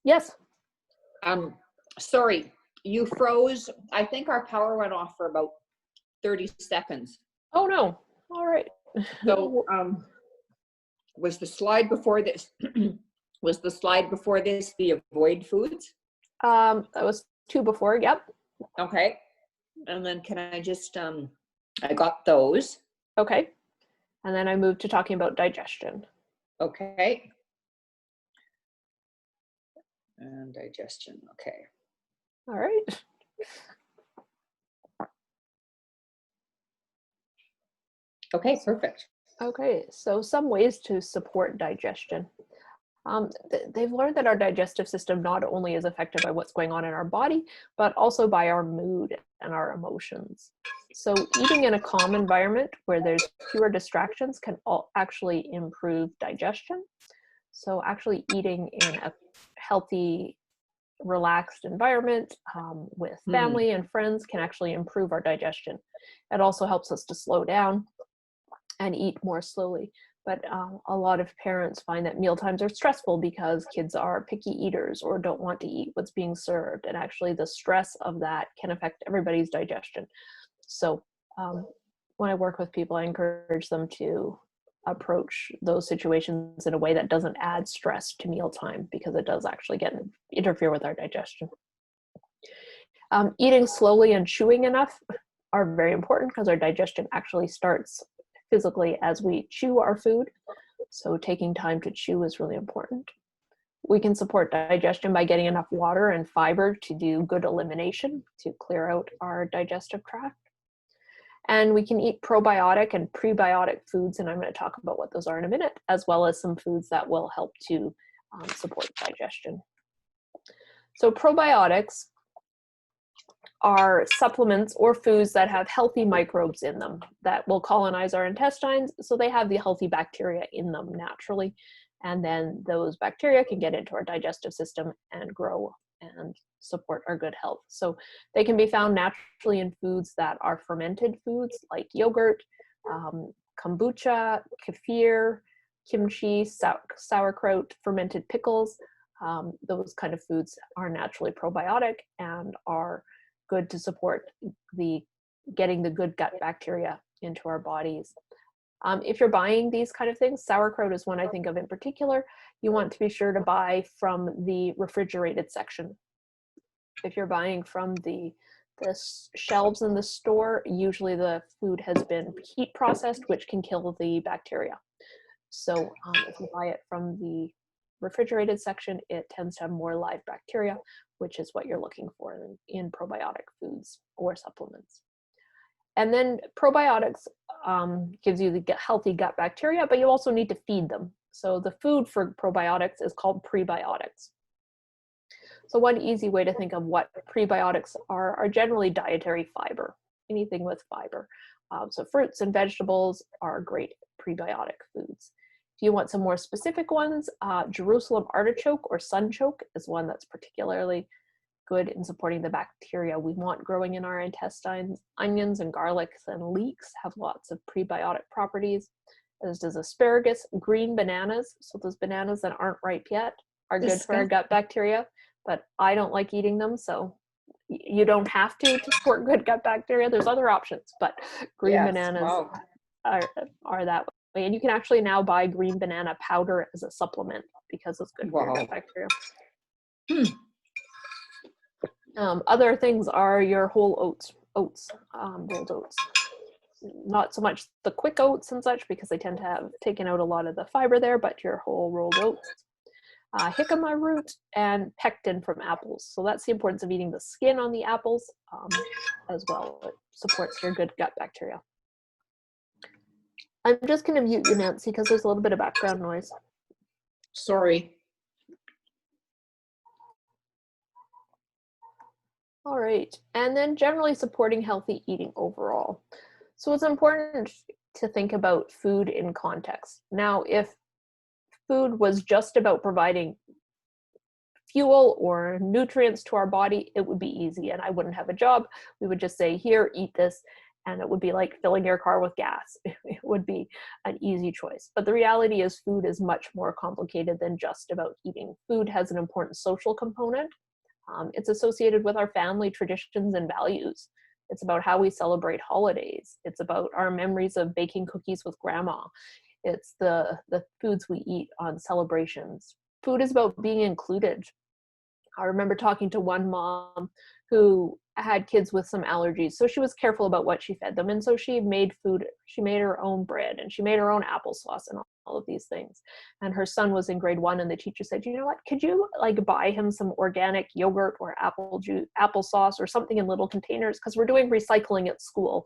Yes. Sorry, you froze. I think our power went off for about 30 seconds. Oh no. All right. So was the slide before this the avoid foods? That was 2 before. Yep. Okay. And then can I just I got those. Okay. And then I moved to talking about digestion. Okay. And digestion. Okay. All right. Okay, perfect. Okay, so some ways to support digestion. They've learned that our digestive system not only is affected by what's going on in our body, but also by our mood and our emotions. So eating in a calm environment where there's fewer distractions can actually improve digestion. So actually eating in a healthy, relaxed environment with family and friends can actually improve our digestion. It also helps us to slow down and eat more slowly. But a lot of parents find that mealtimes are stressful because kids are picky eaters or don't want to eat what's being served. And actually the stress of that can affect everybody's digestion. So when I work with people, I encourage them to approach those situations in a way that doesn't add stress to mealtime, because it does actually interfere with our digestion. Eating slowly and chewing enough are very important because our digestion actually starts physically as we chew our food. So taking time to chew is really important. We can support digestion by getting enough water and fiber to do good elimination, to clear out our digestive tract. And we can eat probiotic and prebiotic foods, and I'm going to talk about what those are in a minute, as well as some foods that will help to support digestion. So probiotics are supplements or foods that have healthy microbes in them that will colonize our intestines. So they have the healthy bacteria in them naturally. And then those bacteria can get into our digestive system and grow and support our good health. So they can be found naturally in foods that are fermented foods like yogurt, kombucha, kefir, kimchi, sauerkraut, fermented pickles. Those kind of foods are naturally probiotic and are good to support getting the good gut bacteria into our bodies. If you're buying these kind of things, sauerkraut is one I think of in particular. You want to be sure to buy from the refrigerated section. If you're buying from the shelves in the store, usually the food has been heat processed, which can kill the bacteria. So if you buy it from the refrigerated section, it tends to have more live bacteria, which is what you're looking for in probiotic foods or supplements. And then probiotics gives you the healthy gut bacteria, but you also need to feed them. So the food for probiotics is called prebiotics. So one easy way to think of what prebiotics are generally dietary fiber, anything with fiber. So fruits and vegetables are great prebiotic foods. If you want some more specific ones, Jerusalem artichoke or sunchoke is one that's particularly good in supporting the bacteria we want growing in our intestines. Onions and garlics and leeks have lots of prebiotic properties, as does asparagus. Green bananas, so those bananas that aren't ripe yet, are good for our gut bacteria, but I don't like eating them, so you don't have to support good gut bacteria. There's other options, but green bananas are that way. And you can actually now buy green banana powder as a supplement because it's good for your gut bacteria. Other things are your whole oats, rolled oats. Not so much the quick oats and such because they tend to have taken out a lot of the fiber there, but your whole rolled oats. Jicama root and pectin from apples. So that's the importance of eating the skin on the apples as well. It supports your good gut bacteria. I'm just going to mute you, Nancy, because there's a little bit of background noise. Sorry. All right, and then generally supporting healthy eating overall. So it's important to think about food in context. Now, if food was just about providing fuel or nutrients to our body, it would be easy and I wouldn't have a job. We would just say, here, eat this, and it would be like filling your car with gas. It would be an easy choice. But the reality is food is much more complicated than just about eating. Food has an important social component. It's associated with our family traditions and values. It's about how we celebrate holidays. It's about our memories of baking cookies with grandma. It's the foods we eat on celebrations. Food is about being included. I remember talking to one mom who had kids with some allergies, so she was careful about what she fed them, and so she made food. She made her own bread, and she made her own applesauce and all of these things. And her son was in grade 1, and the teacher said, you know what, could you like buy him some organic yogurt or apple juice, applesauce or something in little containers, because we're doing recycling at school.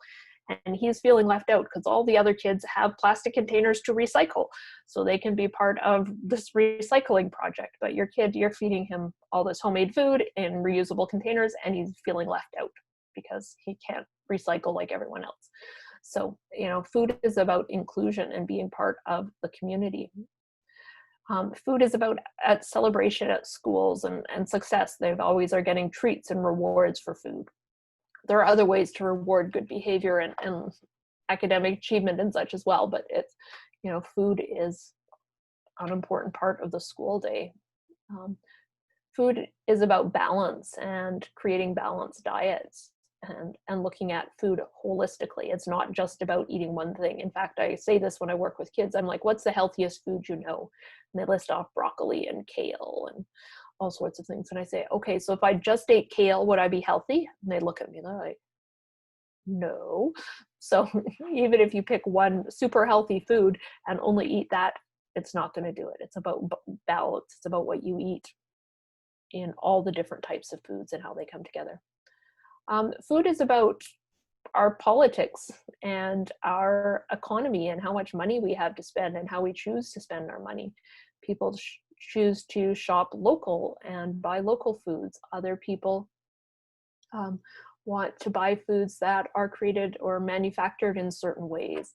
And he's feeling left out because all the other kids have plastic containers to recycle, so they can be part of this recycling project. But your kid, you're feeding him all this homemade food in reusable containers, and he's feeling left out because he can't recycle like everyone else. So, you know, food is about inclusion and being part of the community. Food is about at celebration at schools and success. They always are getting treats and rewards for food. There are other ways to reward good behavior and academic achievement and such as well, but it's, you know, food is an important part of the school day. Food is about balance and creating balanced diets and looking at food holistically. It's not just about eating one thing. In fact, I say this when I work with kids. I'm like, what's the healthiest food you know? And they list off broccoli and kale and all sorts of things. And I say, okay, so if I just ate kale, would I be healthy? And they look at me like, no. So even if you pick one super healthy food and only eat that, it's not going to do it. It's about balance. It's about what you eat in all the different types of foods and how they come together. Food is about our politics and our economy and how much money we have to spend and how we choose to spend our money. People choose to shop local and buy local foods. Other people want to buy foods that are created or manufactured in certain ways.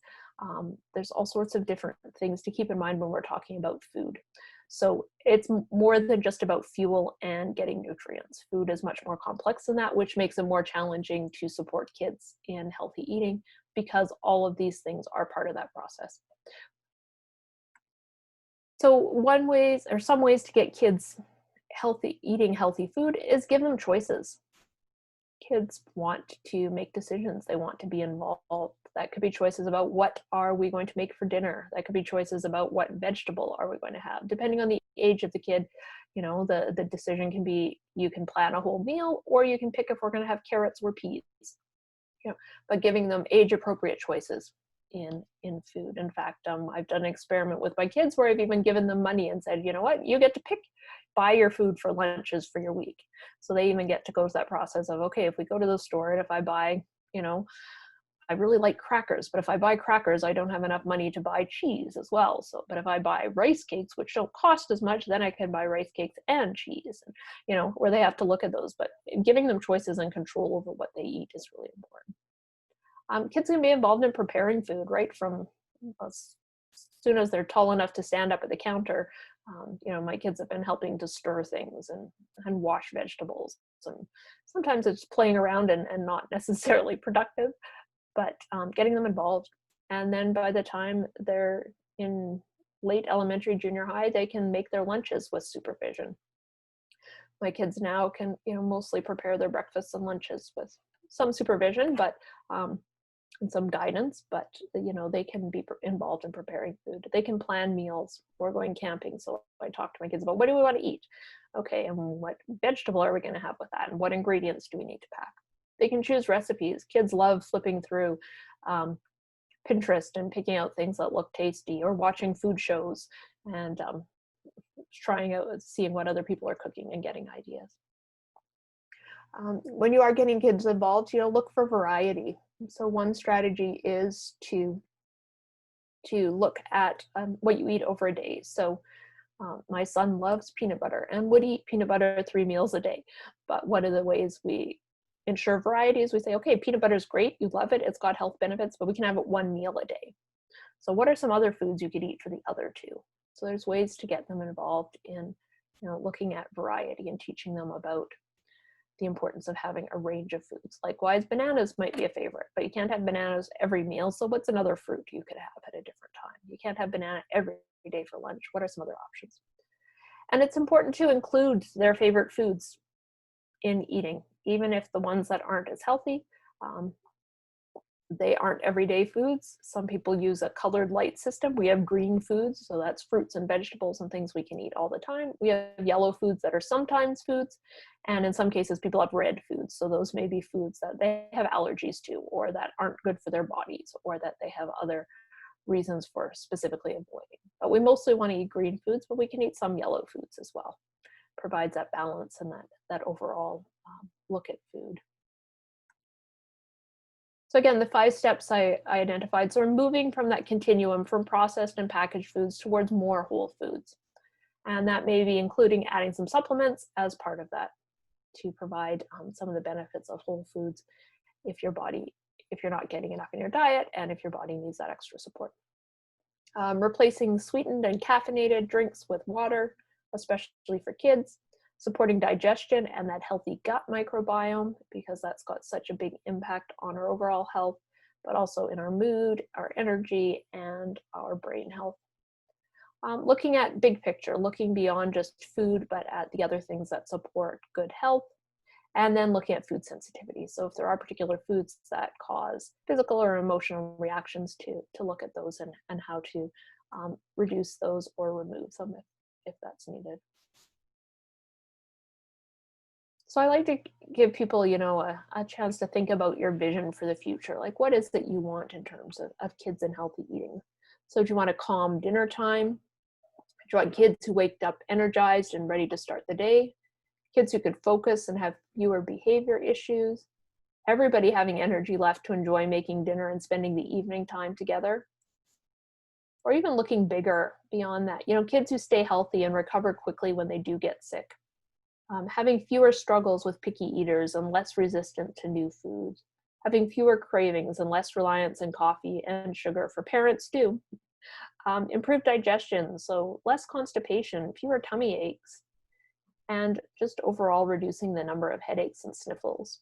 There's all sorts of different things to keep in mind when we're talking about food. So it's more than just about fuel and getting nutrients. Food is much more complex than that, which makes it more challenging to support kids in healthy eating because all of these things are part of that process. So some ways to get kids eating healthy food is give them choices. Kids want to make decisions. They want to be involved. That could be choices about what are we going to make for dinner. That could be choices about what vegetable are we going to have. Depending on the age of the kid, you know, the decision can be, you can plan a whole meal, or you can pick if we're going to have carrots or peas. You know, but giving them age appropriate choices in food. In fact, I've done an experiment with my kids where I've even given them money and said, you know what, you get to buy your food for lunches for your week. So they even get to go to that process of, okay, if we go to the store and if I buy, you know, I really like crackers, but if I buy crackers, I don't have enough money to buy cheese as well. So, but if I buy rice cakes, which don't cost as much, then I can buy rice cakes and cheese, and, you know, where they have to look at those. But giving them choices and control over what they eat is really important. Kids can be involved in preparing food right from as soon as they're tall enough to stand up at the counter. You know, my kids have been helping to stir things and wash vegetables. And sometimes it's playing around and not necessarily productive, but getting them involved. And then by the time they're in late elementary, junior high, they can make their lunches with supervision. My kids now can, you know, mostly prepare their breakfasts and lunches with some supervision, but and some guidance, but you know, they can be involved in preparing food. They can plan meals. We're going camping, so I talk to my kids about, what do we want to eat? Okay, and what vegetable are we going to have with that? And what ingredients do we need to pack? They can choose recipes. Kids love flipping through Pinterest and picking out things that look tasty, or watching food shows and trying out, seeing what other people are cooking and getting ideas. When you are getting kids involved, you know, look for variety. So one strategy is to look at what you eat over a day. So my son loves peanut butter and would eat peanut butter 3 meals a day. But one of the ways we ensure variety is we say, okay, peanut butter is great, you love it, it's got health benefits, but we can have it 1 meal a day. So what are some other foods you could eat for the other 2? So there's ways to get them involved in, you know, looking at variety and teaching them about the importance of having a range of foods. Likewise, bananas might be a favorite, but you can't have bananas every meal. So what's another fruit you could have at a different time? You can't have banana every day for lunch. What are some other options? And it's important to include their favorite foods in eating, even if the ones that aren't as healthy, they aren't everyday foods. Some people use a colored light system. We have green foods, so that's fruits and vegetables and things we can eat all the time. We have yellow foods that are sometimes foods, and in some cases people have red foods, so those may be foods that they have allergies to, or that aren't good for their bodies, or that they have other reasons for specifically avoiding. But we mostly want to eat green foods, but we can eat some yellow foods as well. Provides that balance and that overall look at food. So again, the 5 steps I identified, so we're moving from that continuum from processed and packaged foods towards more whole foods. And that may be including adding some supplements as part of that to provide some of the benefits of whole foods if you're not getting enough in your diet and if your body needs that extra support. Replacing sweetened and caffeinated drinks with water, especially for kids. Supporting digestion and that healthy gut microbiome, because that's got such a big impact on our overall health, but also in our mood, our energy, and our brain health. Looking at big picture, looking beyond just food, but at the other things that support good health, and then looking at food sensitivity. So if there are particular foods that cause physical or emotional reactions, to look at those and how to reduce those or remove them if that's needed. So I like to give people, you know, a chance to think about your vision for the future. Like, what is it you want in terms of kids and healthy eating? So do you want a calm dinner time? Do you want kids who wake up energized and ready to start the day? Kids who could focus and have fewer behavior issues? Everybody having energy left to enjoy making dinner and spending the evening time together? Or even looking bigger beyond that, you know, kids who stay healthy and recover quickly when they do get sick. Having fewer struggles with picky eaters and less resistant to new foods, having fewer cravings and less reliance on coffee and sugar for parents too, improved digestion, so less constipation, fewer tummy aches, and just overall reducing the number of headaches and sniffles.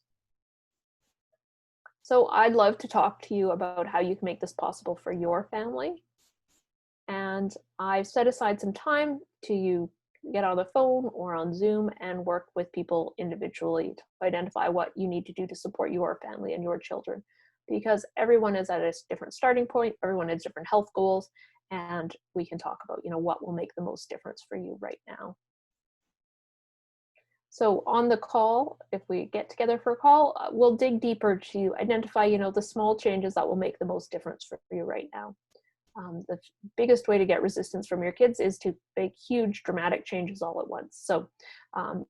So I'd love to talk to you about how you can make this possible for your family. And I've set aside some time to get on the phone or on Zoom and work with people individually to identify what you need to do to support your family and your children, because everyone is at a different starting point, everyone has different health goals, and we can talk about, you know, what will make the most difference for you right now. So on the call, if we get together for a call, we'll dig deeper to identify, you know, the small changes that will make the most difference for you right now. The biggest way to get resistance from your kids is to make huge dramatic changes all at once. So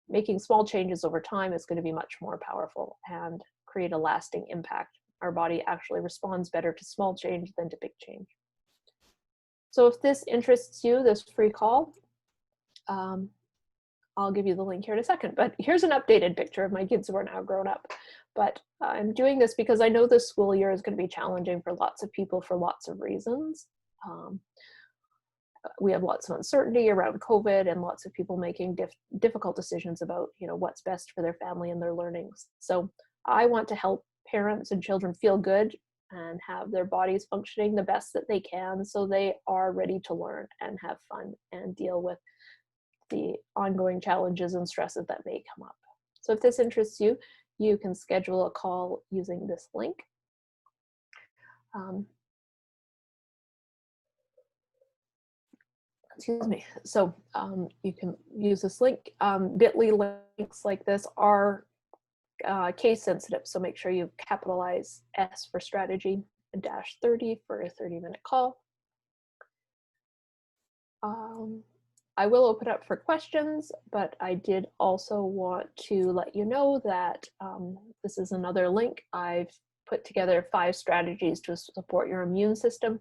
making small changes over time is going to be much more powerful and create a lasting impact. Our body actually responds better to small change than to big change. So if this interests you, this free call, I'll give you the link here in a second, but here's an updated picture of my kids who are now grown up. But I'm doing this because I know this school year is going to be challenging for lots of people for lots of reasons. we have lots of uncertainty around COVID and lots of people making difficult decisions about, what's best for their family and their learnings. So I want to help parents and children feel good and have their bodies functioning the best that they can, so they are ready to learn and have fun and deal with the ongoing challenges and stresses that may come up. So if this interests you, you can schedule a call using this link. Excuse me. So you can use this link. Bit.ly links like this are case sensitive, so make sure you capitalize S for strategy and -30 for a 30-minute call. I will open up for questions, but I did also want to let you know that this is another link. I've put together 5 strategies to support your immune system.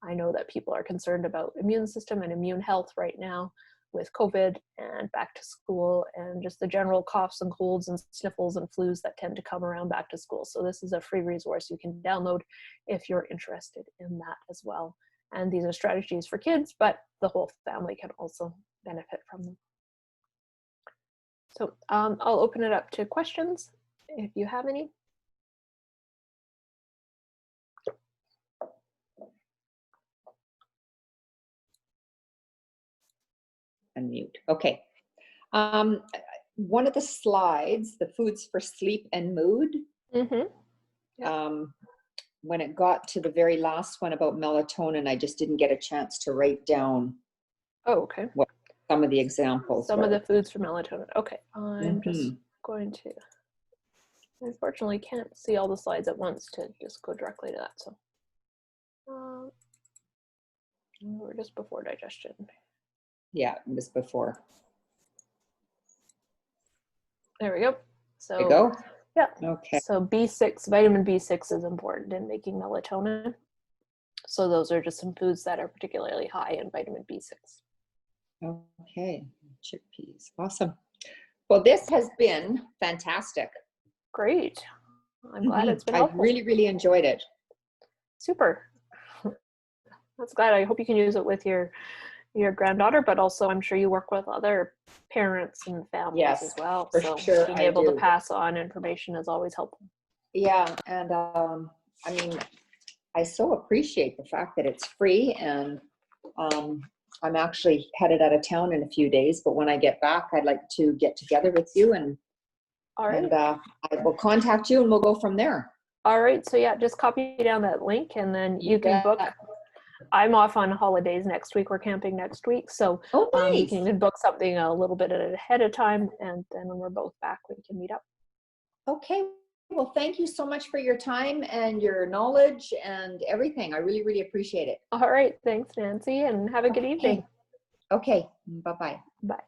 I know that people are concerned about immune system and immune health right now with COVID and back to school and just the general coughs and colds and sniffles and flus that tend to come around back to school. So this is a free resource you can download if you're interested in that as well. And these are strategies for kids, but the whole family can also benefit from them. So I'll open it up to questions if you have any. Unmute. Okay. One of the slides, the foods for sleep and mood. Mm-hmm. Yep. When it got to the very last one about melatonin, I just didn't get a chance to write down. Oh, okay. What some of the examples. Some were. of the foods for melatonin. Okay, I'm just Mm-hmm. going to. Unfortunately, can't see all the slides at once to just go directly to that. So we're just before digestion. Yeah, it was before. There we go. So There you go. yeah. Okay. So B6, vitamin B6 is important in making melatonin. So those are just some foods that are particularly high in vitamin B6. Okay, chickpeas. Awesome. Well, this has been fantastic. Great. I'm glad it's been helpful. I really, really enjoyed it. Super. That's glad. I hope you can use it with your granddaughter, but also I'm sure you work with other parents and families as well. For so sure being able to pass on information is always helpful. Yeah, and I mean, I so appreciate the fact that it's free, and I'm actually headed out of town in a few days, but when I get back, I'd like to get together with you, and all right. And I will contact you and we'll go from there. All right. So yeah, just copy down that link and then you can book. I'm off on holidays next week. We're camping next week. So nice. You can book something a little bit ahead of time, and then when we're both back, we can meet up. Okay. Well, thank you so much for your time and your knowledge and everything. I really, really appreciate it. All right. Thanks, Nancy, and have a good evening. Okay. Bye-bye. Bye.